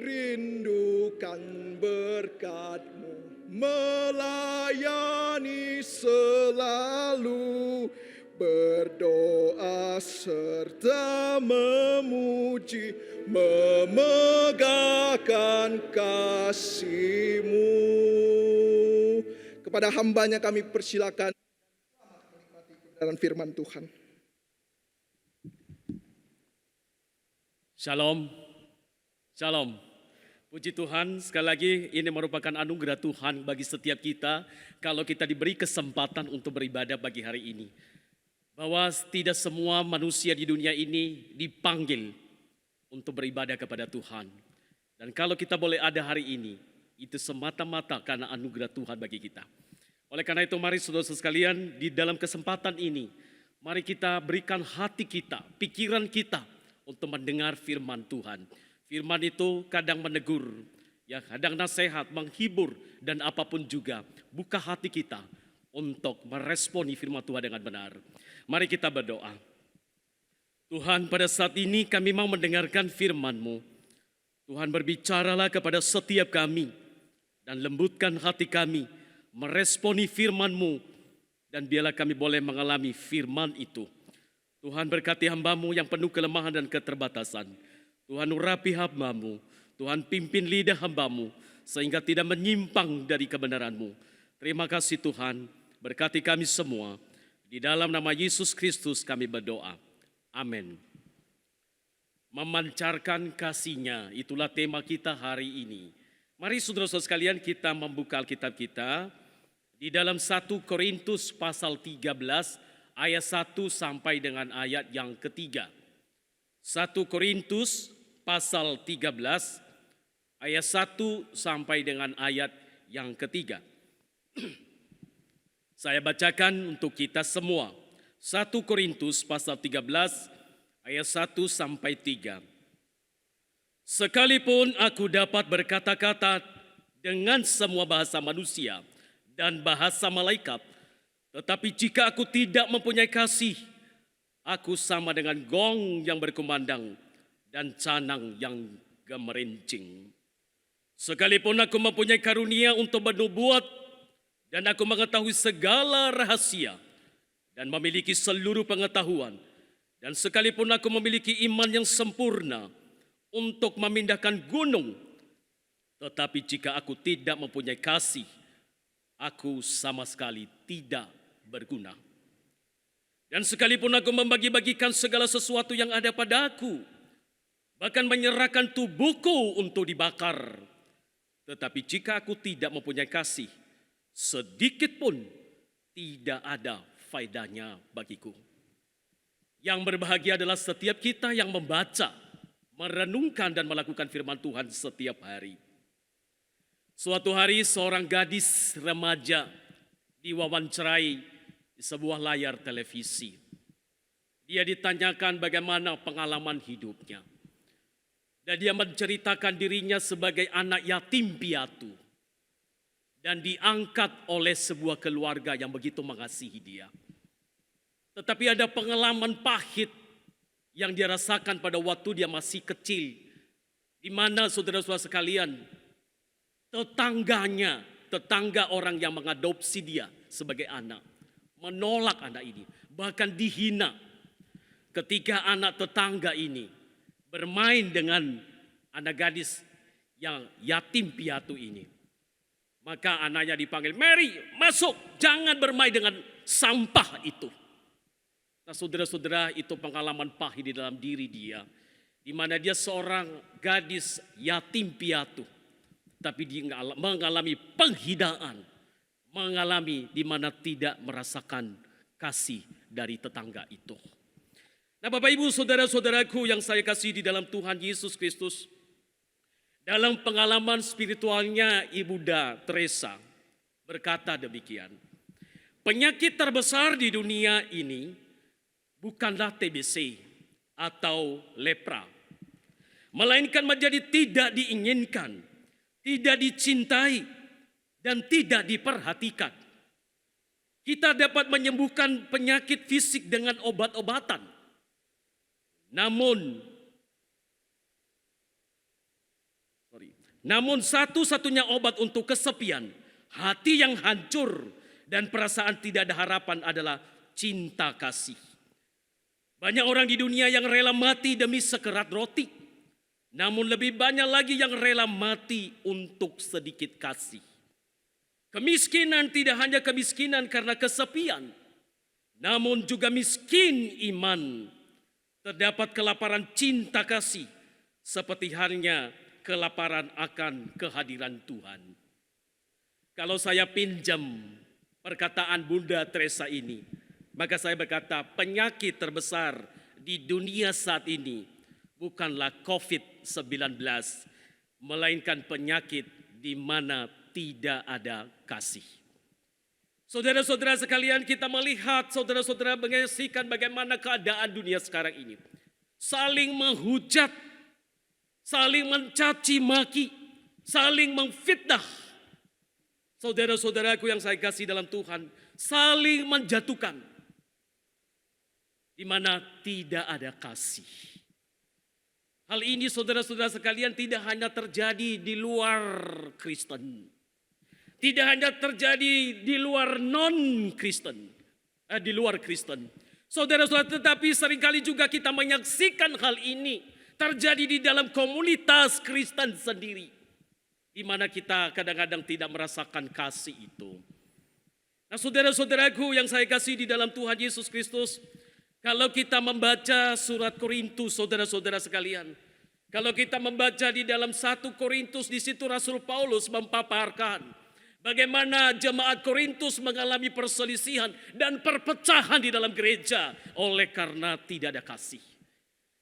rindukan berkat-Mu, melayani selalu, berdoa serta memuji, memegahkan kasih-Mu. Kepada hambanya kami persilakan menikmati kebenaran firman Tuhan. Shalom, shalom. Puji Tuhan, sekali lagi ini merupakan anugerah Tuhan bagi setiap kita kalau kita diberi kesempatan untuk beribadah pagi hari ini. Bahwa tidak semua manusia di dunia ini dipanggil untuk beribadah kepada Tuhan. Dan kalau kita boleh ada hari ini, itu semata-mata karena anugerah Tuhan bagi kita. Oleh karena itu mari saudara sekalian di dalam kesempatan ini, mari kita berikan hati kita, pikiran kita untuk mendengar firman Tuhan. Firman itu kadang menegur, ya kadang nasihat, menghibur dan apapun juga. Buka hati kita untuk meresponi firman Tuhan dengan benar. Mari kita berdoa. Tuhan, pada saat ini kami mau mendengarkan firman-Mu. Tuhan, berbicaralah kepada setiap kami dan lembutkan hati kami meresponi firman-Mu, dan biarlah kami boleh mengalami firman itu. Tuhan, berkati hamba-Mu yang penuh kelemahan dan keterbatasan. Tuhan, urapi hamba-Mu. Tuhan, pimpin lidah hamba-Mu sehingga tidak menyimpang dari kebenaran-Mu. Terima kasih Tuhan, berkati kami semua. Di dalam nama Yesus Kristus kami berdoa. Amin. Memancarkan kasih-Nya, itulah tema kita hari ini. Mari saudara-saudara sekalian kita membuka Alkitab kita di dalam 1 Korintus pasal 13 ayat 1 sampai dengan ayat yang ketiga. 1 Korintus pasal 13 ayat 1 sampai dengan ayat yang ketiga. Saya bacakan untuk kita semua. 1 Korintus pasal 13 ayat 1 sampai 3. Sekalipun aku dapat berkata-kata dengan semua bahasa manusia dan bahasa malaikat, tetapi jika aku tidak mempunyai kasih, aku sama dengan gong yang berkumandang dan canang yang gemerincing. Sekalipun aku mempunyai karunia untuk bernubuat dan aku mengetahui segala rahasia dan memiliki seluruh pengetahuan, dan sekalipun aku memiliki iman yang sempurna untuk memindahkan gunung, tetapi jika aku tidak mempunyai kasih, aku sama sekali tidak berguna. Dan sekalipun aku membagi-bagikan segala sesuatu yang ada padaku, bahkan menyerahkan tubuhku untuk dibakar, tetapi jika aku tidak mempunyai kasih, sedikit pun tidak ada faedahnya bagiku. Yang berbahagia adalah setiap kita yang membaca, merenungkan dan melakukan firman Tuhan setiap hari. Suatu hari seorang gadis remaja diwawancarai di sebuah layar televisi. Dia ditanyakan bagaimana pengalaman hidupnya. Dan dia menceritakan dirinya sebagai anak yatim piatu. Dan diangkat oleh sebuah keluarga yang begitu mengasihi dia. Tetapi ada pengalaman pahit yang dia rasakan pada waktu dia masih kecil. Di mana saudara-saudara sekalian, tetangga orang yang mengadopsi dia sebagai anak, menolak anak ini, bahkan dihina. Ketika anak tetangga ini bermain dengan anak gadis yang yatim piatu ini, maka anaknya dipanggil, "Mary, masuk, jangan bermain dengan sampah itu." Nah, saudara-saudara, itu pengalaman pahit di dalam diri dia, di mana dia seorang gadis yatim piatu, tapi dia mengalami penghinaan, mengalami di mana tidak merasakan kasih dari tetangga itu. Nah, Bapak Ibu saudara-saudaraku yang saya kasih di dalam Tuhan Yesus Kristus, dalam pengalaman spiritualnya Ibunda Teresa berkata demikian, penyakit terbesar di dunia ini bukanlah TBC atau lepra, melainkan menjadi tidak diinginkan, tidak dicintai, dan tidak diperhatikan. Kita dapat menyembuhkan penyakit fisik dengan obat-obatan. Namun, Namun satu-satunya obat untuk kesepian, hati yang hancur, dan perasaan tidak ada harapan adalah cinta kasih. Banyak orang di dunia yang rela mati demi sekerat roti. Namun lebih banyak lagi yang rela mati untuk sedikit kasih. Kemiskinan tidak hanya kemiskinan karena kesepian, namun juga miskin iman. Terdapat kelaparan cinta kasih, seperti halnya kelaparan akan kehadiran Tuhan. Kalau saya pinjam perkataan Bunda Teresa ini, maka saya berkata penyakit terbesar di dunia saat ini bukanlah COVID-19, melainkan penyakit di mana tidak ada kasih. Saudara-saudara sekalian, kita melihat saudara-saudara menyaksikan bagaimana keadaan dunia sekarang ini. Saling menghujat, saling mencaci maki, saling memfitnah. Saudara-saudaraku yang saya kasih dalam Tuhan, saling menjatuhkan. Di mana tidak ada kasih. Hal ini saudara-saudara sekalian tidak hanya terjadi di luar Kristen. Tidak hanya terjadi di luar non-Kristen, di luar Kristen. Saudara-saudara, tetapi seringkali juga kita menyaksikan hal ini terjadi di dalam komunitas Kristen sendiri. Di mana kita kadang-kadang tidak merasakan kasih itu. Nah, saudara-saudaraku yang saya kasih di dalam Tuhan Yesus Kristus, kalau kita membaca surat Korintus, saudara-saudara sekalian, kalau kita membaca di dalam 1 Korintus, di situ Rasul Paulus mempaparkan bagaimana jemaat Korintus mengalami perselisihan dan perpecahan di dalam gereja oleh karena tidak ada kasih.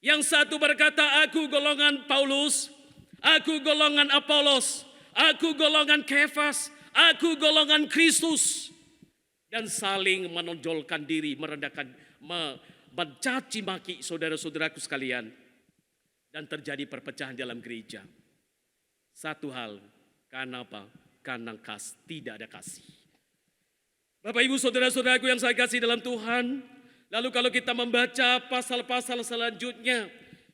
Yang satu berkata, aku golongan Paulus, aku golongan Apolos, aku golongan Kefas, aku golongan Kristus. Dan saling menonjolkan diri, merendahkan, mencaci maki saudara-saudaraku sekalian. Dan terjadi perpecahan dalam gereja. Satu hal, karena apa? Karena tidak ada kasih. Bapak ibu saudara-saudaraku yang saya kasih dalam Tuhan. Lalu kalau kita membaca pasal-pasal selanjutnya.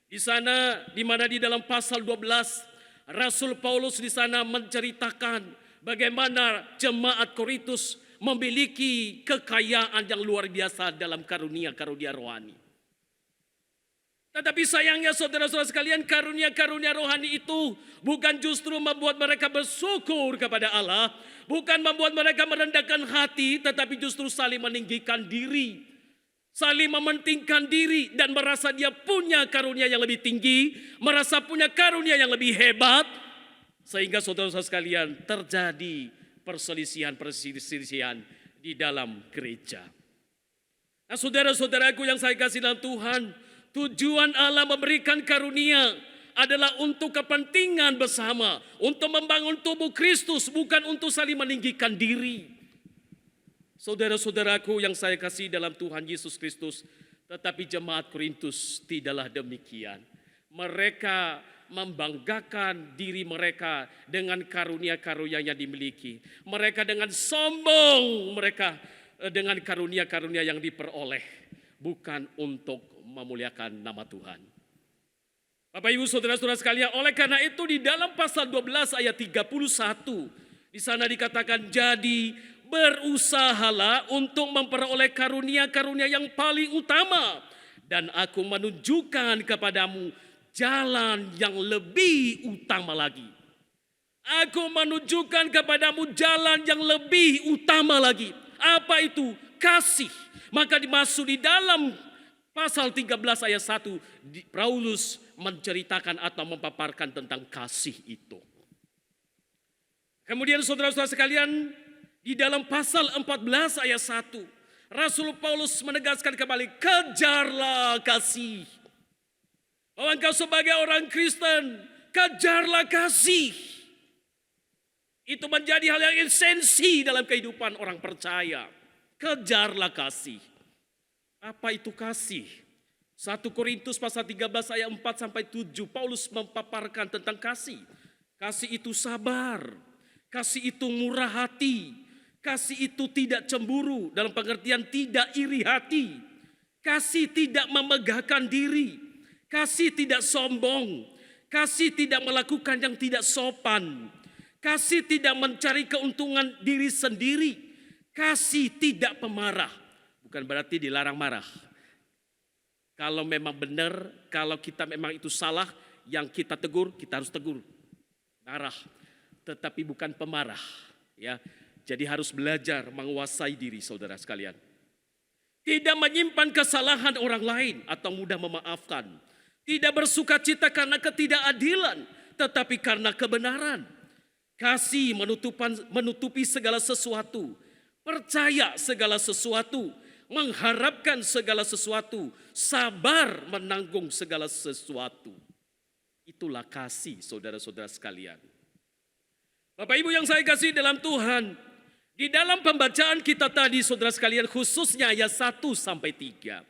Di sana, di mana di dalam pasal 12. Rasul Paulus di sana menceritakan bagaimana jemaat Korintus memiliki kekayaan yang luar biasa dalam karunia-karunia rohani. Tetapi sayangnya saudara-saudara sekalian, karunia-karunia rohani itu bukan justru membuat mereka bersyukur kepada Allah, bukan membuat mereka merendahkan hati, tetapi justru saling meninggikan diri, saling mementingkan diri dan merasa dia punya karunia yang lebih tinggi, merasa punya karunia yang lebih hebat, sehingga saudara-saudara sekalian terjadi perselisihan di dalam gereja. Nah, saudara-saudaraku yang saya kasih dalam Tuhan, tujuan Allah memberikan karunia adalah untuk kepentingan bersama, untuk membangun tubuh Kristus, bukan untuk saling meninggikan diri. Saudara-saudaraku yang saya kasih dalam Tuhan Yesus Kristus, tetapi jemaat Korintus tidaklah demikian. Mereka membanggakan diri mereka dengan karunia-karunia yang dimiliki. Mereka dengan sombong, mereka dengan karunia-karunia yang diperoleh, bukan untuk memuliakan nama Tuhan. Bapak ibu saudara-saudara sekalian, oleh karena itu di dalam pasal 12 ayat 31 di sana dikatakan, jadi berusahalah untuk memperoleh karunia-karunia yang paling utama, dan aku menunjukkan kepadamu jalan yang lebih utama lagi. Aku menunjukkan kepadamu jalan yang lebih utama lagi. Apa itu? Kasih. Maka dimasuk di dalam pasal 13 ayat 1, Paulus menceritakan atau memaparkan tentang kasih itu. Kemudian saudara-saudara sekalian, di dalam pasal 14 ayat 1, Rasul Paulus menegaskan kembali, kejarlah kasih. Bahwa engkau sebagai orang Kristen, kejarlah kasih. Itu menjadi hal yang esensi dalam kehidupan orang percaya. Kejarlah kasih. Apa itu kasih? 1 Korintus pasal 13 ayat 4 sampai 7, Paulus memaparkan tentang kasih. Kasih itu sabar, kasih itu murah hati, kasih itu tidak cemburu, dalam pengertian tidak iri hati, kasih tidak memegahkan diri, kasih tidak sombong, Kasih tidak melakukan yang tidak sopan. Kasih tidak mencari keuntungan diri sendiri. Kasih tidak pemarah. Bukan berarti dilarang marah. Kalau memang benar, kalau kita memang itu salah, yang kita tegur, kita harus tegur. Marah, tetapi bukan pemarah. Ya, jadi harus belajar menguasai diri saudara sekalian. Tidak menyimpan kesalahan orang lain atau mudah memaafkan. Tidak bersuka cita karena ketidakadilan, tetapi karena kebenaran. Kasih menutupi segala sesuatu, percaya segala sesuatu, mengharapkan segala sesuatu, sabar menanggung segala sesuatu. Itulah kasih saudara-saudara sekalian. Bapak Ibu yang saya kasih dalam Tuhan, di dalam pembacaan kita tadi saudara sekalian, khususnya ayat 1 sampai 3.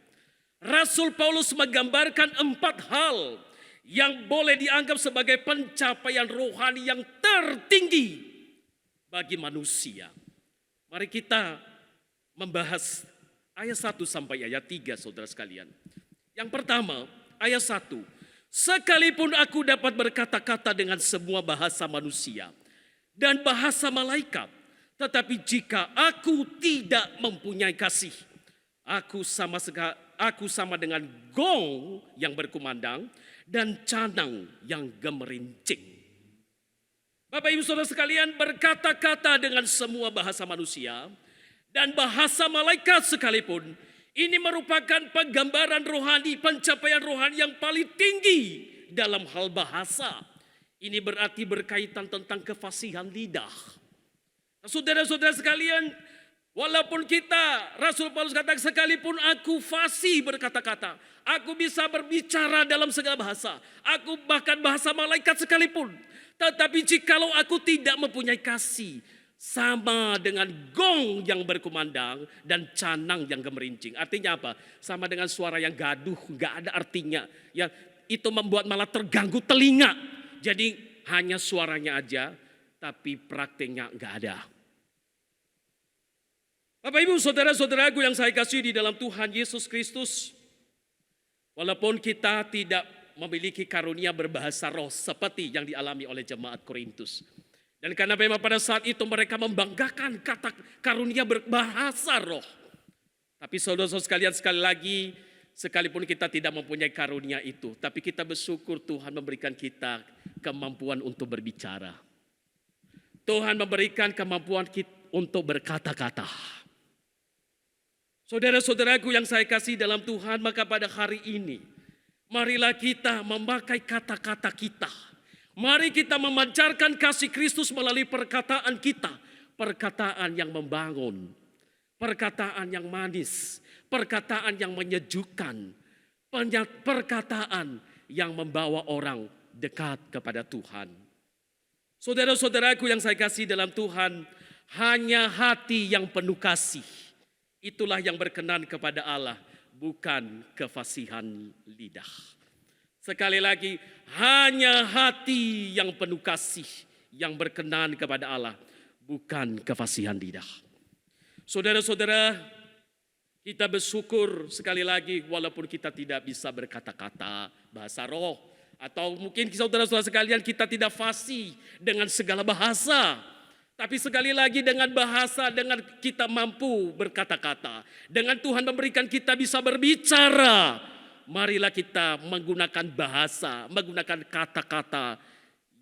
Rasul Paulus menggambarkan 4 hal yang boleh dianggap sebagai pencapaian rohani yang tertinggi bagi manusia. Mari kita membahas ayat 1 sampai ayat 3 saudara sekalian. Yang pertama, ayat 1. Sekalipun aku dapat berkata-kata dengan semua bahasa manusia dan bahasa malaikat, tetapi jika aku tidak mempunyai kasih, aku sama dengan gong yang berkumandang dan canang yang gemerincing. Bapak Ibu Saudara sekalian, berkata-kata dengan semua bahasa manusia dan bahasa malaikat sekalipun, ini merupakan penggambaran rohani, pencapaian rohani yang paling tinggi dalam hal bahasa. Ini berarti berkaitan tentang kefasihan lidah. Saudara-saudara sekalian, walaupun kita, Rasul Paulus katakan, sekalipun aku fasih berkata-kata, aku bisa berbicara dalam segala bahasa, aku bahkan bahasa malaikat sekalipun, tetapi jikalau aku tidak mempunyai kasih, sama dengan gong yang berkumandang dan canang yang gemerincing. Artinya apa? Sama dengan suara yang gaduh, gak ada artinya. Ya, itu membuat malah terganggu telinga. Jadi hanya suaranya aja, tapi prakteknya gak ada. Bapak Ibu saudara-saudaraku yang saya kasih di dalam Tuhan Yesus Kristus, walaupun kita tidak memiliki karunia berbahasa roh seperti yang dialami oleh jemaat Korintus, dan karena memang pada saat itu mereka membanggakan kata karunia berbahasa roh, tapi saudara-saudara sekalian, sekali lagi, sekalipun kita tidak mempunyai karunia itu, tapi kita bersyukur Tuhan memberikan kita kemampuan untuk berbicara. Tuhan memberikan kemampuan kita untuk berkata-kata. Saudara-saudaraku yang saya kasih dalam Tuhan, maka pada hari ini, marilah kita memakai kata-kata kita. Mari kita memancarkan kasih Kristus melalui perkataan kita. Perkataan yang membangun, perkataan yang manis, perkataan yang menyejukkan, perkataan yang membawa orang dekat kepada Tuhan. Saudara-saudaraku yang saya kasih dalam Tuhan, hanya hati yang penuh kasih, itulah yang berkenan kepada Allah, bukan kefasihan lidah. Sekali lagi, hanya hati yang penuh kasih yang berkenan kepada Allah, bukan kefasihan lidah. Saudara-saudara, kita bersyukur sekali lagi walaupun kita tidak bisa berkata-kata bahasa roh, atau mungkin saudara-saudara sekalian kita tidak fasih dengan segala bahasa. Tapi sekali lagi dengan bahasa, dengan kita mampu berkata-kata, dengan Tuhan memberikan kita bisa berbicara, marilah kita menggunakan bahasa, menggunakan kata-kata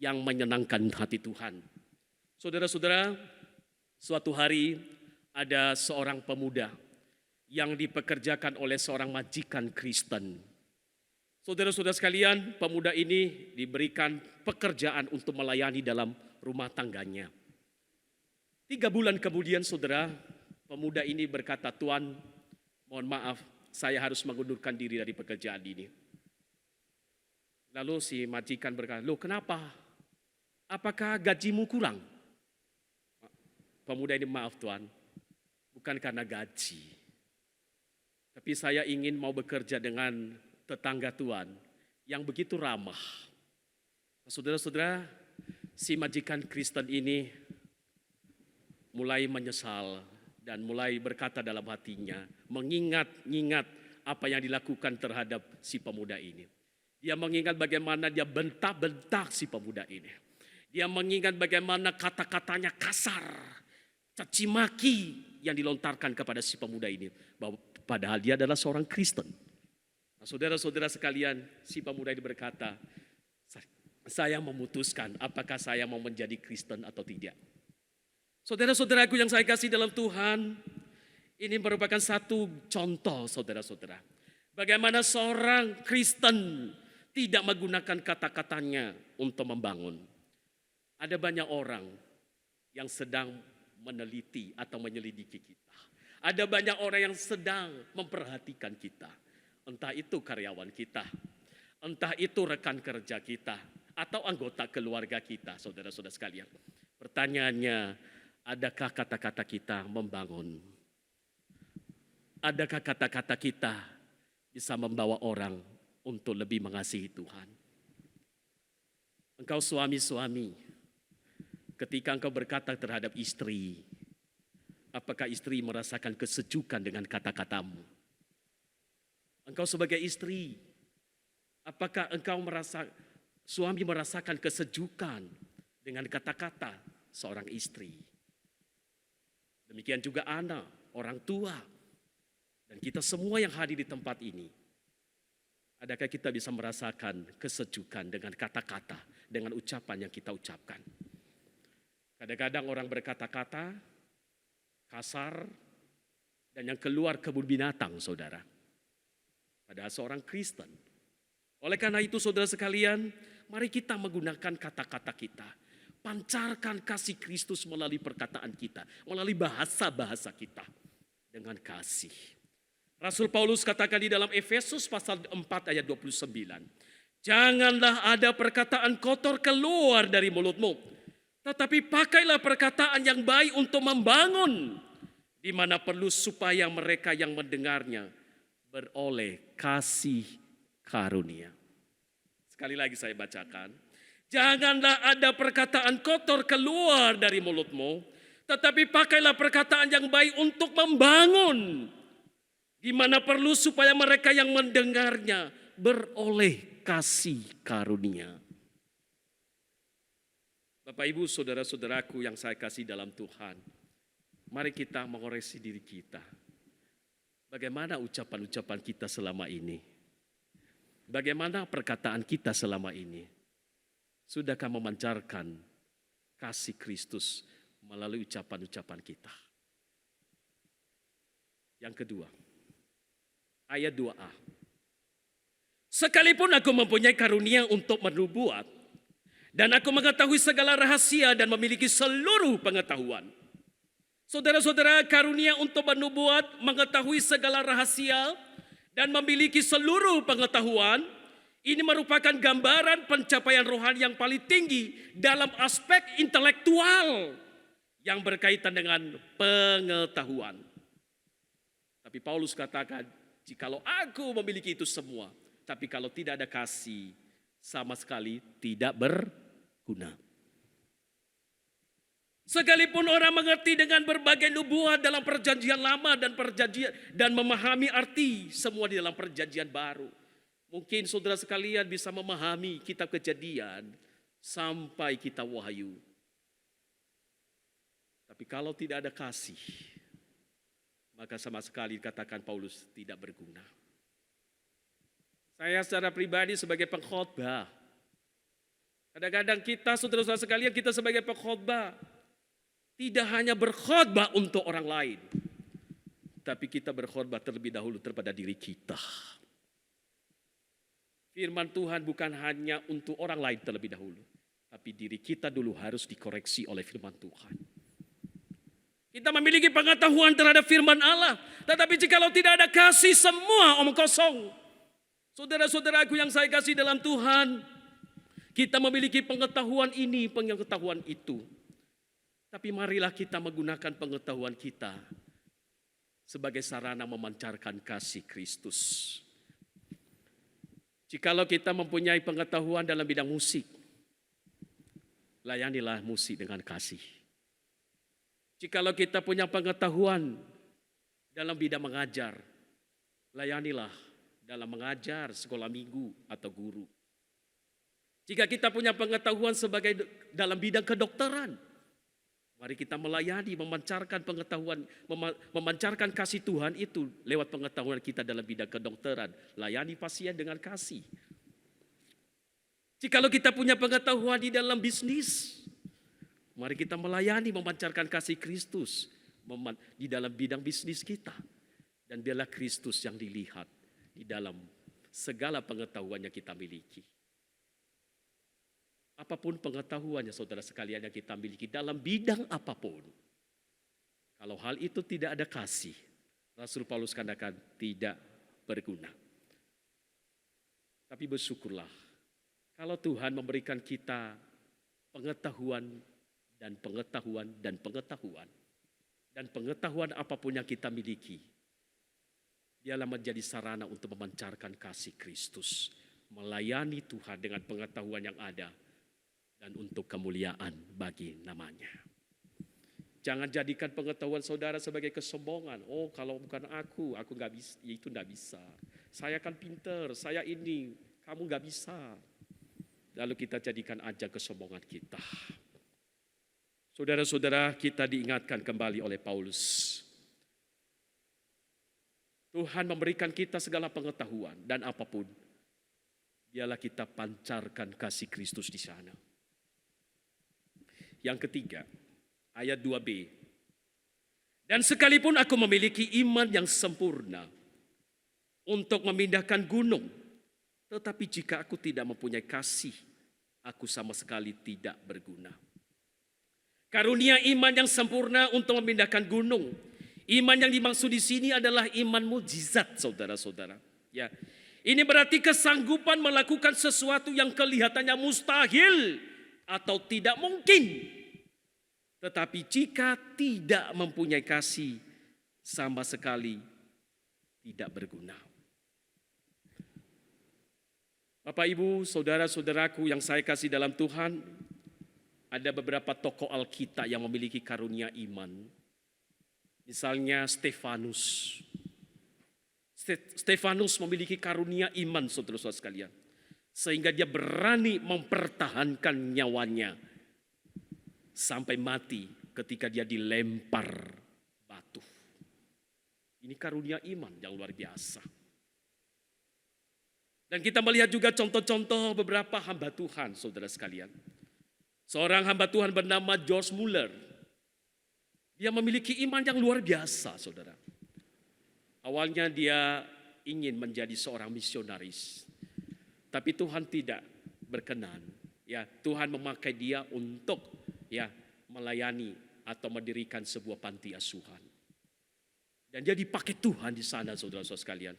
yang menyenangkan hati Tuhan. Saudara-saudara, suatu hari ada seorang pemuda yang dipekerjakan oleh seorang majikan Kristen. Saudara-saudara sekalian, pemuda ini diberikan pekerjaan untuk melayani dalam rumah tangganya. 3 bulan kemudian saudara, pemuda ini berkata, "Tuan, mohon maaf, saya harus mengundurkan diri dari pekerjaan ini." Lalu si majikan berkata, "Loh kenapa? Apakah gajimu kurang?" Pemuda ini, "Maaf Tuan, bukan karena gaji. Tapi saya ingin mau bekerja dengan tetangga Tuan yang begitu ramah." Saudara-saudara, si majikan Kristen ini mulai menyesal dan mulai berkata dalam hatinya, mengingat-ingat apa yang dilakukan terhadap si pemuda ini. Dia mengingat bagaimana dia bentak-bentak si pemuda ini. Dia mengingat bagaimana kata-katanya kasar, caci maki yang dilontarkan kepada si pemuda ini. Padahal dia adalah seorang Kristen. Nah, saudara-saudara sekalian, si pemuda ini berkata, saya memutuskan apakah saya mau menjadi Kristen atau tidak. Saudara-saudaraku yang saya kasih dalam Tuhan, ini merupakan satu contoh saudara-saudara. Bagaimana seorang Kristen tidak menggunakan kata-katanya untuk membangun. Ada banyak orang yang sedang meneliti atau menyelidiki kita. Ada banyak orang yang sedang memperhatikan kita. Entah itu karyawan kita, entah itu rekan kerja kita, atau anggota keluarga kita, saudara-saudara sekalian. Pertanyaannya, adakah kata-kata kita membangun? Adakah kata-kata kita bisa membawa orang untuk lebih mengasihi Tuhan? Engkau suami-suami, ketika engkau berkata terhadap istri, apakah istri merasakan kesejukan dengan kata-katamu? Engkau sebagai istri, apakah engkau suami merasakan kesejukan dengan kata-kata seorang istri? Demikian juga anak, orang tua, dan kita semua yang hadir di tempat ini. Adakah kita bisa merasakan kesejukan dengan kata-kata, dengan ucapan yang kita ucapkan? Kadang-kadang orang berkata-kata kasar dan yang keluar kebun binatang, saudara. Padahal seorang Kristen. Oleh karena itu, saudara sekalian, mari kita menggunakan kata-kata kita. Pancarkan kasih Kristus melalui perkataan kita, melalui bahasa-bahasa kita dengan kasih. Rasul Paulus katakan di dalam Efesus pasal 4 ayat 29. Janganlah ada perkataan kotor keluar dari mulutmu, tetapi pakailah perkataan yang baik untuk membangun, di mana perlu supaya mereka yang mendengarnya beroleh kasih karunia. Sekali lagi saya bacakan. Janganlah ada perkataan kotor keluar dari mulutmu, tetapi pakailah perkataan yang baik untuk membangun, di mana perlu supaya mereka yang mendengarnya beroleh kasih karunia. Bapak Ibu, saudara-saudaraku yang saya kasih dalam Tuhan, mari kita mengoreksi diri kita. Bagaimana ucapan-ucapan kita selama ini? Bagaimana perkataan kita selama ini? Sudahkah memancarkan kasih Kristus melalui ucapan-ucapan kita? Yang kedua, ayat 2a. Sekalipun aku mempunyai karunia untuk bernubuat, dan aku mengetahui segala rahasia dan memiliki seluruh pengetahuan. Saudara-saudara, karunia untuk bernubuat, mengetahui segala rahasia, dan memiliki seluruh pengetahuan, ini merupakan gambaran pencapaian rohani yang paling tinggi dalam aspek intelektual yang berkaitan dengan pengetahuan. Tapi Paulus katakan, jikalau aku memiliki itu semua, tapi kalau tidak ada kasih, sama sekali tidak berguna. Sekalipun orang mengerti dengan berbagai nubuat dalam perjanjian lama dan memahami arti semua di dalam perjanjian baru. Mungkin saudara sekalian bisa memahami kitab Kejadian sampai kitab Wahyu. Tapi kalau tidak ada kasih, maka sama sekali katakan Paulus tidak berguna. Saya secara pribadi sebagai pengkhotbah, kadang-kadang kita saudara-saudara sekalian, kita sebagai pengkhotbah tidak hanya berkhotbah untuk orang lain, tapi kita berkhotbah terlebih dahulu terhadap diri kita. Firman Tuhan bukan hanya untuk orang lain terlebih dahulu, tapi diri kita dulu harus dikoreksi oleh firman Tuhan. Kita memiliki pengetahuan terhadap firman Allah, tetapi jikalau tidak ada kasih, semua omong kosong. Saudara-saudaraku yang saya kasih dalam Tuhan, kita memiliki pengetahuan ini, pengetahuan itu. Tapi marilah kita menggunakan pengetahuan kita sebagai sarana memancarkan kasih Kristus. Jikalau kita mempunyai pengetahuan dalam bidang musik, layanilah musik dengan kasih. Jikalau kita punya pengetahuan dalam bidang mengajar, layanilah dalam mengajar sekolah minggu atau guru. Jika kita punya pengetahuan sebagai dalam bidang kedokteran, mari kita melayani, memancarkan pengetahuan, memancarkan kasih Tuhan itu lewat pengetahuan kita dalam bidang kedokteran. Layani pasien dengan kasih. Jikalau kita punya pengetahuan di dalam bisnis, mari kita melayani, memancarkan kasih Kristus di dalam bidang bisnis kita. Dan biarlah Kristus yang dilihat di dalam segala pengetahuan yang kita miliki. Apapun pengetahuannya saudara sekalian yang kita miliki dalam bidang apapun. Kalau hal itu tidak ada kasih, Rasul Paulus katakan tidak berguna. Tapi bersyukurlah kalau Tuhan memberikan kita pengetahuan dan pengetahuan dan pengetahuan. Dan pengetahuan apapun yang kita miliki, dialah menjadi sarana untuk memancarkan kasih Kristus. Melayani Tuhan dengan pengetahuan yang ada. Dan untuk kemuliaan bagi namanya. Jangan jadikan pengetahuan saudara sebagai kesombongan. Oh, kalau bukan aku nggak bisa, itu nggak bisa. Saya kan pinter, saya ini, kamu nggak bisa. Lalu kita jadikan aja kesombongan kita. Saudara-saudara, kita diingatkan kembali oleh Paulus. Tuhan memberikan kita segala pengetahuan dan apapun. Biarlah kita pancarkan kasih Kristus di sana. Yang ketiga, ayat 2b. Dan sekalipun aku memiliki iman yang sempurna untuk memindahkan gunung, tetapi jika aku tidak mempunyai kasih, aku sama sekali tidak berguna. Karunia iman yang sempurna untuk memindahkan gunung. Iman yang dimaksud di sini adalah iman mukjizat, saudara-saudara. Ya, ini berarti kesanggupan melakukan sesuatu yang kelihatannya mustahil atau tidak mungkin. Tetapi jika tidak mempunyai kasih, sama sekali tidak berguna. Bapak, Ibu, saudara-saudaraku yang saya kasih dalam Tuhan, ada beberapa tokoh Alkitab yang memiliki karunia iman. Misalnya Stefanus. Stefanus memiliki karunia iman, saudara-saudara sekalian. Sehingga dia berani mempertahankan nyawanya sampai mati ketika dia dilempar batu. Ini karunia iman yang luar biasa. Dan kita melihat juga contoh-contoh beberapa hamba Tuhan, saudara sekalian. Seorang hamba Tuhan bernama George Muller. Dia memiliki iman yang luar biasa, saudara. Awalnya dia ingin menjadi seorang misionaris. Tapi Tuhan tidak berkenan. Ya, Tuhan memakai dia untuk melayani atau mendirikan sebuah panti asuhan. Dan dia dipakai Tuhan di sana, saudara-saudara sekalian.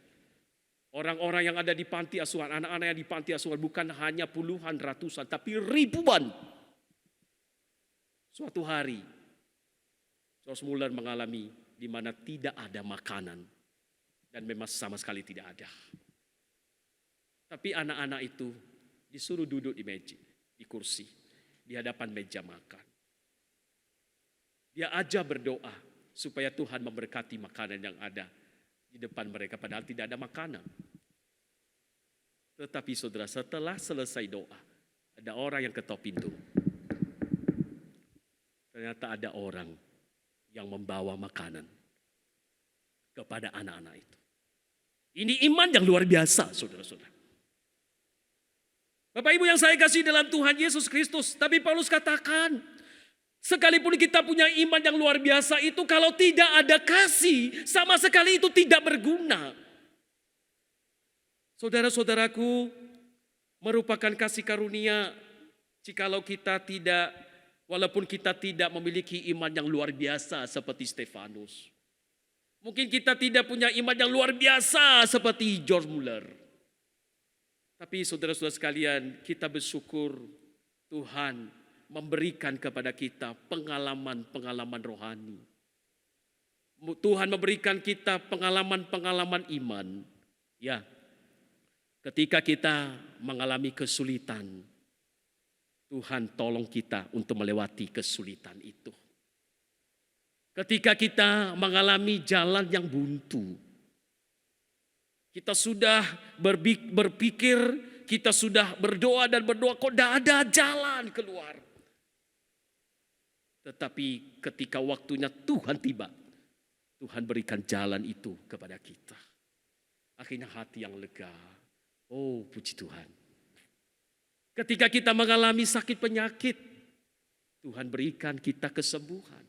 Orang-orang yang ada di panti asuhan, anak-anak yang di panti asuhan bukan hanya puluhan, ratusan, tapi ribuan. Suatu hari, George Muller mengalami di mana tidak ada makanan. Dan memang sama sekali tidak ada. Tapi anak-anak itu disuruh duduk di meja, di kursi, di hadapan meja makan. Dia aja berdoa supaya Tuhan memberkati makanan yang ada di depan mereka, padahal tidak ada makanan. Tetapi saudara, setelah selesai doa, ada orang yang ketok pintu. Ternyata ada orang yang membawa makanan kepada anak-anak itu. Ini iman yang luar biasa, saudara-saudara. Bapak Ibu yang saya kasih dalam Tuhan Yesus Kristus. Tapi Paulus katakan, sekalipun kita punya iman yang luar biasa itu, kalau tidak ada kasih, sama sekali itu tidak berguna. Saudara-saudaraku, merupakan kasih karunia jikalau kita tidak, walaupun kita tidak memiliki iman yang luar biasa seperti Stefanus. Mungkin kita tidak punya iman yang luar biasa seperti George Muller. Tapi saudara-saudara sekalian, kita bersyukur Tuhan memberikan kepada kita pengalaman-pengalaman rohani. Tuhan memberikan kita pengalaman-pengalaman iman. Ya, ketika kita mengalami kesulitan, Tuhan tolong kita untuk melewati kesulitan itu. Ketika kita mengalami jalan yang buntu, Kita sudah berpikir, kita sudah berdoa dan berdoa, kok tidak ada jalan keluar. Tetapi ketika waktunya Tuhan tiba, Tuhan berikan jalan itu kepada kita. Akhirnya hati yang lega. Oh, puji Tuhan. Ketika kita mengalami sakit penyakit, Tuhan berikan kita kesembuhan.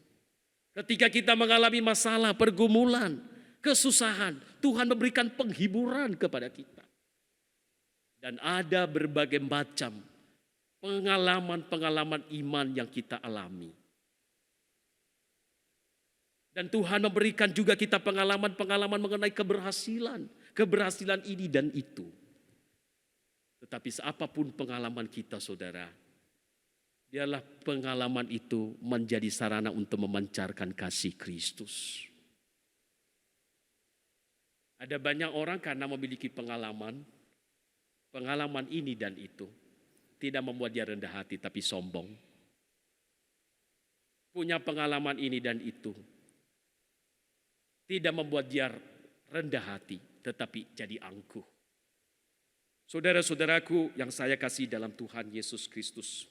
Ketika kita mengalami masalah, pergumulan, kesusahan, Tuhan memberikan penghiburan kepada kita. Dan ada berbagai macam pengalaman-pengalaman iman yang kita alami. Dan Tuhan memberikan juga kita pengalaman-pengalaman mengenai keberhasilan. Keberhasilan ini dan itu. Tetapi apapun pengalaman kita, saudara, biarlah pengalaman itu menjadi sarana untuk memancarkan kasih Kristus. Ada banyak orang karena memiliki pengalaman ini dan itu, tidak membuat dia rendah hati tapi sombong. Punya pengalaman ini dan itu, tidak membuat dia rendah hati tetapi jadi angkuh. Saudara-saudaraku yang saya kasih dalam Tuhan Yesus Kristus,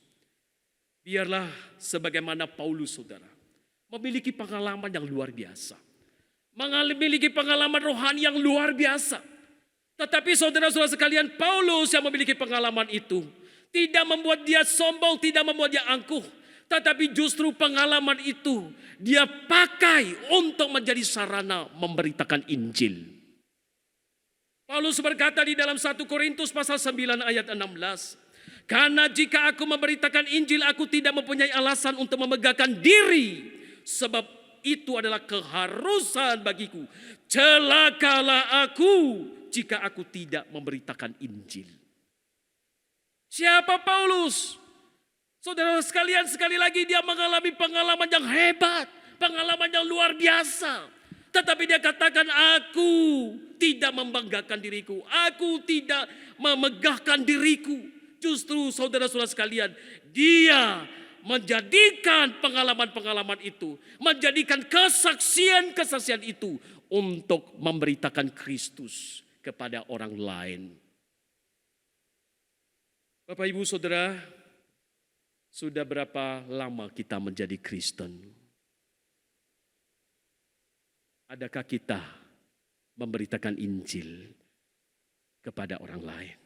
biarlah sebagaimana Paulus, saudara, memiliki pengalaman yang luar biasa. Memiliki pengalaman rohani yang luar biasa. Tetapi saudara-saudara sekalian, Paulus yang memiliki pengalaman itu tidak membuat dia sombong, tidak membuat dia angkuh. Tetapi justru pengalaman itu dia pakai untuk menjadi sarana memberitakan Injil. Paulus berkata di dalam 1 Korintus pasal 9 ayat 16. Karena jika aku memberitakan Injil, aku tidak mempunyai alasan untuk memegahkan diri. Sebab itu adalah keharusan bagiku. Celakalah aku jika aku tidak memberitakan Injil. Siapa Paulus? Saudara sekalian, sekali lagi dia mengalami pengalaman yang hebat. Pengalaman yang luar biasa. Tetapi dia katakan, aku tidak membanggakan diriku. Aku tidak memegahkan diriku. Justru saudara-saudara sekalian, dia menjadikan pengalaman-pengalaman itu, menjadikan kesaksian-kesaksian itu untuk memberitakan Kristus kepada orang lain. Bapak, Ibu, Saudara, sudah berapa lama kita menjadi Kristen? Adakah kita memberitakan Injil kepada orang lain?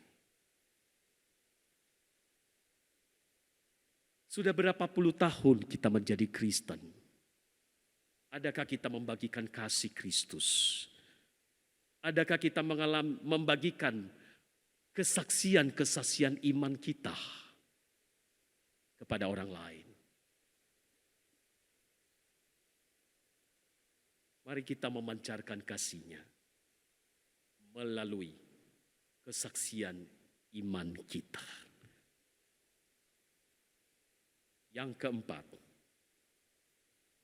Sudah berapa puluh tahun kita menjadi Kristen? Adakah kita membagikan kasih Kristus? Adakah kita membagikan kesaksian-kesaksian iman kita kepada orang lain? Mari kita memancarkan kasih-Nya melalui kesaksian iman kita. Yang keempat,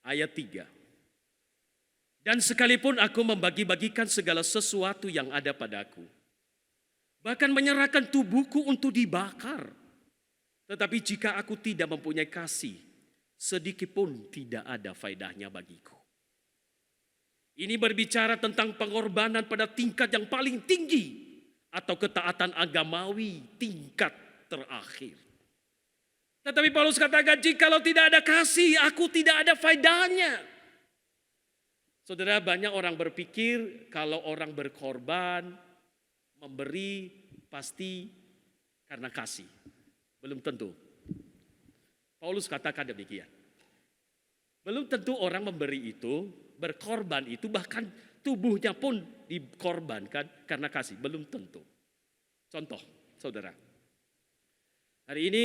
ayat 3. Dan sekalipun aku membagi-bagikan segala sesuatu yang ada padaku, bahkan menyerahkan tubuhku untuk dibakar, tetapi jika aku tidak mempunyai kasih, sedikit pun tidak ada faedahnya bagiku. Ini berbicara tentang pengorbanan pada tingkat yang paling tinggi atau ketaatan agamawi tingkat terakhir. Tetapi Paulus katakan, jikalau tidak ada kasih, aku tidak ada faedahnya. Saudara, banyak orang berpikir kalau orang berkorban, memberi pasti karena kasih. Belum tentu. Paulus katakan demikian. Belum tentu orang memberi itu, berkorban itu, bahkan tubuhnya pun dikorbankan karena kasih. Belum tentu. Contoh, saudara. Hari ini,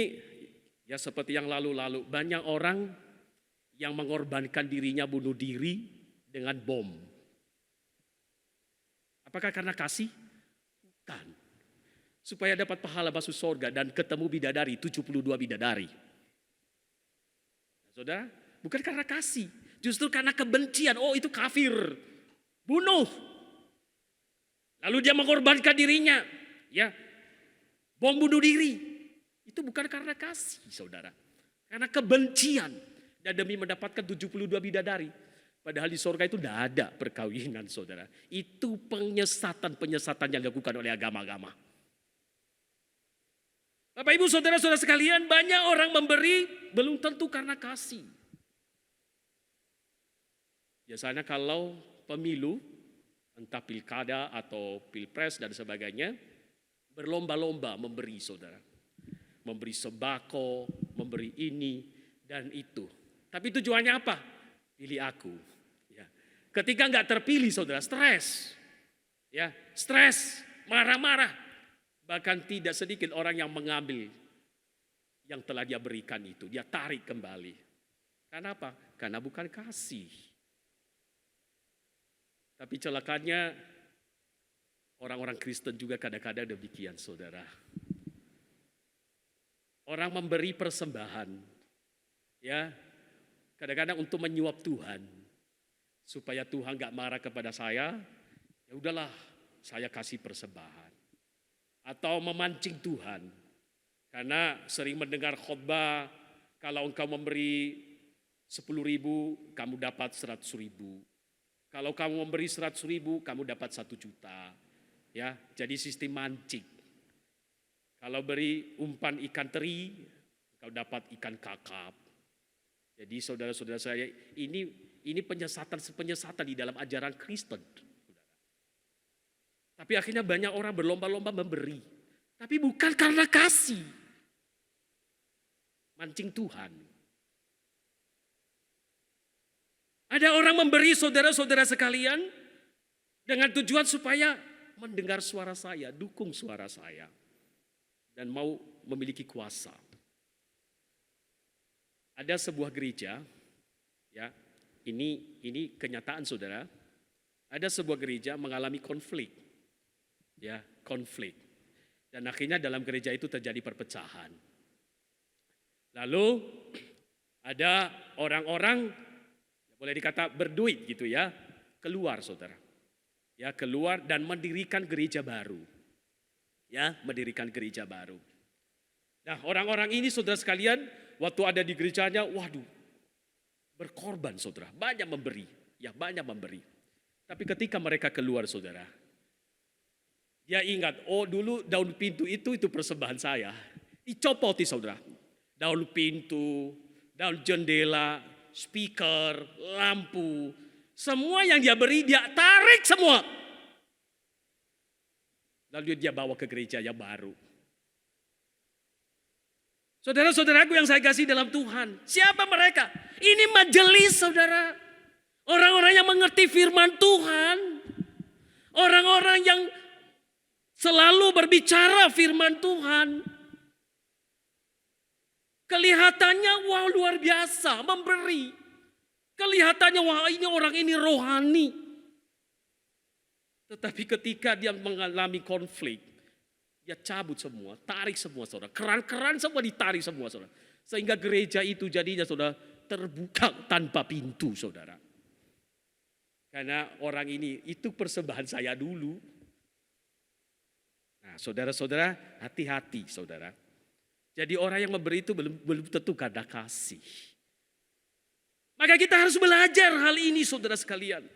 ya seperti yang lalu-lalu, banyak orang yang mengorbankan dirinya bunuh diri dengan bom. Apakah karena kasih? Bukan. Supaya dapat pahala masuk surga dan ketemu bidadari, 72 bidadari. Saudara, bukan karena kasih. Justru karena kebencian. Oh, itu kafir. Bunuh. Lalu dia mengorbankan dirinya. Ya, bom bunuh diri. Itu bukan karena kasih, saudara. Karena kebencian. Dan demi mendapatkan 72 bidadari. Padahal di surga itu tidak ada perkawinan, saudara. Itu penyesatan-penyesatan yang dilakukan oleh agama-agama. Bapak ibu saudara-saudara sekalian, banyak orang memberi belum tentu karena kasih. Biasanya kalau pemilu, entah pilkada atau pilpres dan sebagainya, berlomba-lomba memberi, saudara. Memberi sembako, memberi ini dan itu. Tapi tujuannya apa? Pilih aku. Ya. Ketika nggak terpilih, saudara, stres. Ya, stres, marah-marah. Bahkan tidak sedikit orang yang mengambil yang telah dia berikan itu. Dia tarik kembali. Karena apa? Karena bukan kasih. Tapi celakanya orang-orang Kristen juga kadang-kadang demikian, saudara. Orang memberi persembahan, ya, kadang-kadang untuk menyuap Tuhan, supaya Tuhan gak marah kepada saya. Ya udahlah, saya kasih persembahan. Atau memancing Tuhan, karena sering mendengar khotbah, kalau engkau memberi 10.000, kamu dapat 100.000. Kalau kamu memberi 100.000, kamu dapat 1 juta. Ya, jadi sistem mancing. Kalau beri umpan ikan teri, kau dapat ikan kakap. Jadi saudara-saudara saya, ini penyesatan di dalam ajaran Kristen. Tapi akhirnya banyak orang berlomba-lomba memberi. Tapi bukan karena kasih. Mancing Tuhan. Ada orang memberi saudara-saudara sekalian dengan tujuan supaya mendengar suara saya, dukung suara saya. Dan mau memiliki kuasa. Ada sebuah gereja, ya, ini kenyataan saudara. Ada sebuah gereja mengalami konflik. Ya, konflik. Dan akhirnya dalam gereja itu terjadi perpecahan. Lalu ada orang-orang boleh dikata berduit gitu ya, keluar saudara. Ya, keluar dan mendirikan gereja baru. Ya, mendirikan gereja baru. Nah, orang-orang ini saudara sekalian, waktu ada di gerejanya, waduh, berkorban saudara, banyak memberi. Ya, banyak memberi. Tapi ketika mereka keluar saudara, dia ingat, oh dulu daun pintu itu persembahan saya. Dicopoti saudara. Daun pintu, daun jendela, speaker, lampu. Semua yang dia beri, dia tarik semua. Lalu dia bawa ke gereja yang baru. Saudara-saudaraku yang saya kasih dalam Tuhan. Siapa mereka? Ini majelis saudara. Orang-orang yang mengerti firman Tuhan. Orang-orang yang selalu berbicara firman Tuhan. Kelihatannya wah luar biasa memberi. Kelihatannya wah orang ini rohani. Tetapi ketika dia mengalami konflik, dia cabut semua, tarik semua saudara. Keran-keran semua ditarik semua saudara. Sehingga gereja itu jadinya saudara terbuka tanpa pintu saudara. Karena orang ini itu persembahan saya dulu. Nah, saudara-saudara, hati-hati saudara. Jadi orang yang memberi itu belum tentu karena kasih. Maka kita harus belajar hal ini saudara sekalian.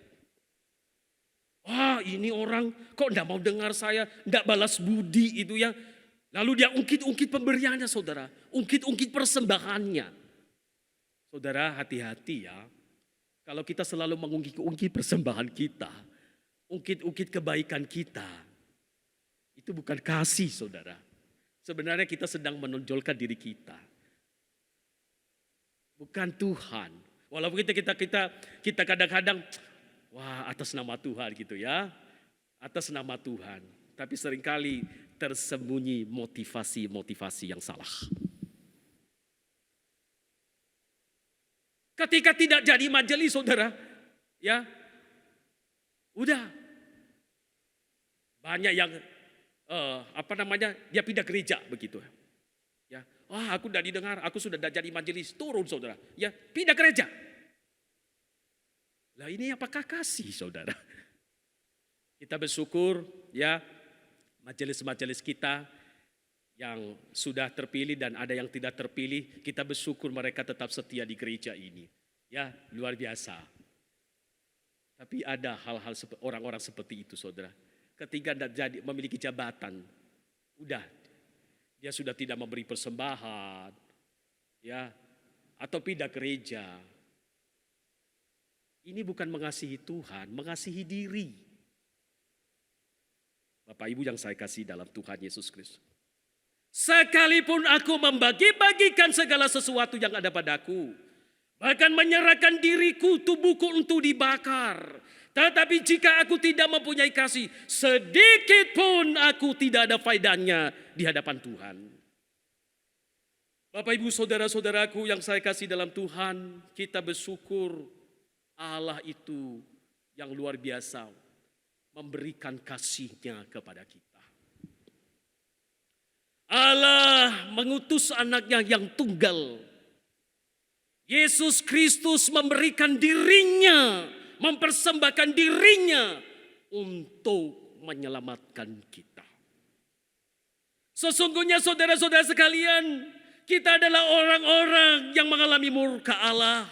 Wah, ini orang kok enggak mau dengar saya, enggak balas budi itu ya. Lalu dia ungkit-ungkit pemberiannya saudara, ungkit-ungkit persembahannya. Saudara, hati-hati ya. Kalau kita selalu mengungkit-ungkit persembahan kita, ungkit-ungkit kebaikan kita, itu bukan kasih saudara. Sebenarnya kita sedang menonjolkan diri kita. Bukan Tuhan. Walaupun kita kadang-kadang, wah atas nama Tuhan gitu ya. Atas nama Tuhan. Tapi seringkali tersembunyi motivasi-motivasi yang salah. Ketika tidak jadi majelis saudara, ya udah. Banyak yang dia pindah gereja begitu. Ya, wah aku sudah didengar, aku sudah jadi majelis, turun saudara. Ya, pindah gereja. Lah ini apakah kasih saudara? Kita bersyukur ya majelis-majelis kita yang sudah terpilih dan ada yang tidak terpilih, kita bersyukur mereka tetap setia di gereja ini. Ya, luar biasa. Tapi ada hal-hal orang-orang seperti itu, saudara. Ketika tidak jadi memiliki jabatan, udah dia sudah tidak memberi persembahan, ya, atau pindah gereja. Ini bukan mengasihi Tuhan, mengasihi diri. Bapak Ibu yang saya kasih dalam Tuhan Yesus Kristus. Sekalipun aku membagi-bagikan segala sesuatu yang ada padaku, bahkan menyerahkan diriku, tubuhku untuk dibakar. Tetapi jika aku tidak mempunyai kasih, sedikit pun aku tidak ada faedahnya di hadapan Tuhan. Bapak Ibu saudara-saudaraku yang saya kasih dalam Tuhan, kita bersyukur Allah itu yang luar biasa memberikan kasih-Nya kepada kita. Allah mengutus anaknya yang tunggal. Yesus Kristus memberikan dirinya, mempersembahkan dirinya untuk menyelamatkan kita. Sesungguhnya saudara-saudara sekalian, kita adalah orang-orang yang mengalami murka Allah.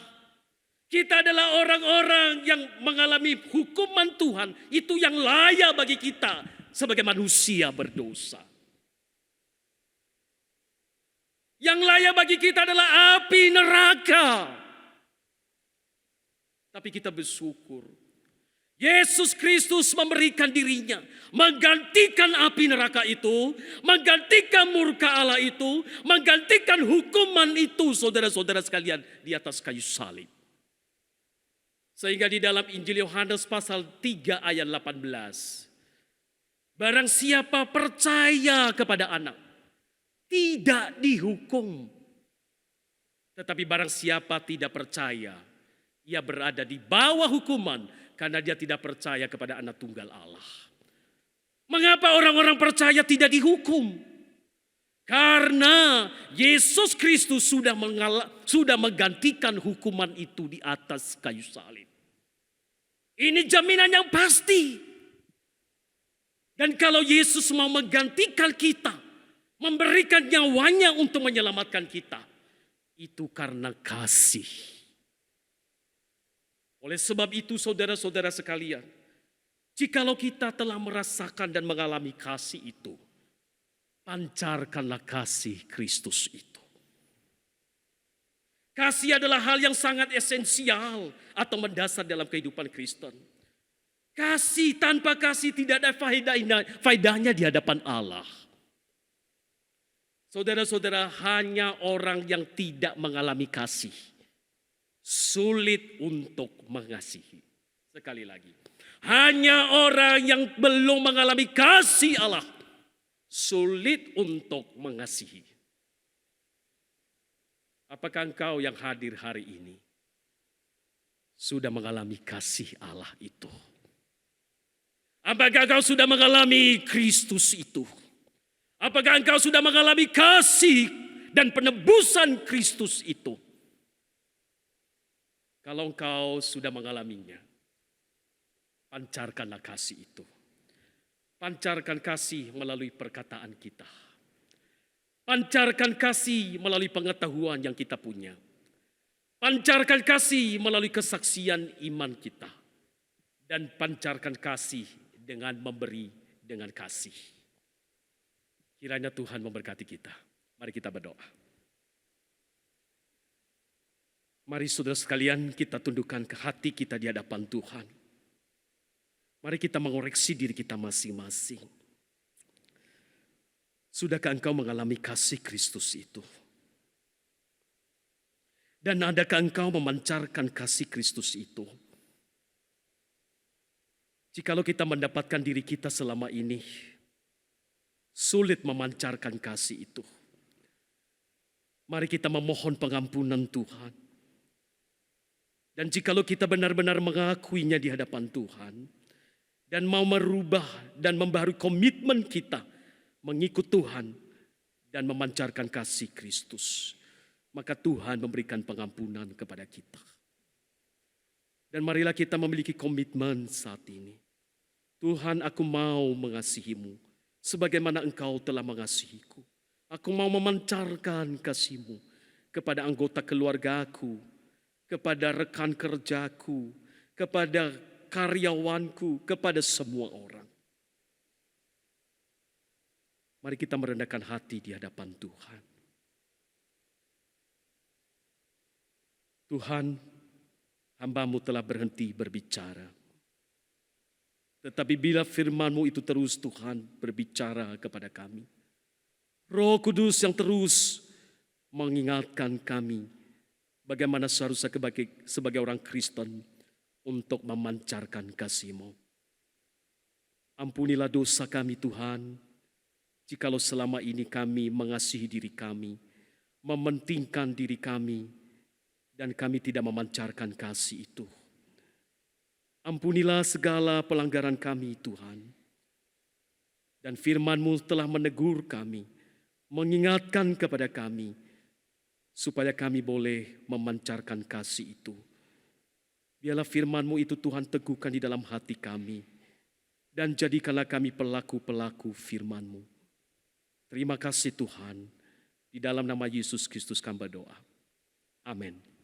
Kita adalah orang-orang yang mengalami hukuman Tuhan. Itu yang layak bagi kita sebagai manusia berdosa. Yang layak bagi kita adalah api neraka. Tapi kita bersyukur. Yesus Kristus memberikan dirinya. Menggantikan api neraka itu. Menggantikan murka Allah itu. Menggantikan hukuman itu, saudara-saudara sekalian, di atas kayu salib. Sehingga di dalam Injil Yohanes pasal 3 ayat 18. Barang siapa percaya kepada anak, tidak dihukum. Tetapi barang siapa tidak percaya, ia berada di bawah hukuman karena dia tidak percaya kepada anak tunggal Allah. Mengapa orang-orang percaya tidak dihukum? Karena Yesus Kristus sudah menggantikan hukuman itu di atas kayu salib. Ini jaminan yang pasti. Dan kalau Yesus mau menggantikan kita, memberikan nyawanya untuk menyelamatkan kita, itu karena kasih. Oleh sebab itu saudara-saudara sekalian, jikalau kita telah merasakan dan mengalami kasih itu, pancarkanlah kasih Kristus itu. Kasih adalah hal yang sangat esensial atau mendasar dalam kehidupan Kristen. Kasih, tanpa kasih tidak ada faedahnya di hadapan Allah. Saudara-saudara, hanya orang yang tidak mengalami kasih sulit untuk mengasihi. Sekali lagi, hanya orang yang belum mengalami kasih Allah sulit untuk mengasihi. Apakah engkau yang hadir hari ini sudah mengalami kasih Allah itu? Apakah engkau sudah mengalami Kristus itu? Apakah engkau sudah mengalami kasih dan penebusan Kristus itu? Kalau engkau sudah mengalaminya, pancarkanlah kasih itu. Pancarkan kasih melalui perkataan kita. Pancarkan kasih melalui pengetahuan yang kita punya. Pancarkan kasih melalui kesaksian iman kita. Dan pancarkan kasih dengan memberi dengan kasih. Kiranya Tuhan memberkati kita. Mari kita berdoa. Mari saudara sekalian, kita tundukkan ke hati kita di hadapan Tuhan. Mari kita mengoreksi diri kita masing-masing. Sudahkah engkau mengalami kasih Kristus itu? Dan adakah engkau memancarkan kasih Kristus itu? Jikalau kita mendapatkan diri kita selama ini sulit memancarkan kasih itu, mari kita memohon pengampunan Tuhan. Dan jikalau kita benar-benar mengakuinya di hadapan Tuhan dan mau merubah dan membaharui komitmen kita mengikut Tuhan dan memancarkan kasih Kristus, maka Tuhan memberikan pengampunan kepada kita. Dan marilah kita memiliki komitmen saat ini. Tuhan, aku mau mengasihi-Mu sebagaimana Engkau telah mengasihiku. Aku mau memancarkan kasih-Mu kepada anggota keluargaku, kepada rekan kerjaku, kepada karyawanku, kepada semua orang. Mari kita merendahkan hati di hadapan Tuhan. Tuhan, hamba-Mu telah berhenti berbicara. Tetapi bila firman-Mu itu terus Tuhan berbicara kepada kami, Roh Kudus yang terus mengingatkan kami bagaimana seharusnya sebagai orang Kristen untuk memancarkan kasih-Mu. Ampunilah dosa kami Tuhan, jikalau selama ini kami mengasihi diri kami, mementingkan diri kami, dan kami tidak memancarkan kasih itu. Ampunilah segala pelanggaran kami Tuhan. Dan firman-Mu telah menegur kami, mengingatkan kepada kami, supaya kami boleh memancarkan kasih itu. Biarlah firman-Mu itu Tuhan teguhkan di dalam hati kami, dan jadikanlah kami pelaku-pelaku firman-Mu. Terima kasih Tuhan, di dalam nama Yesus Kristus kami berdoa. Amin.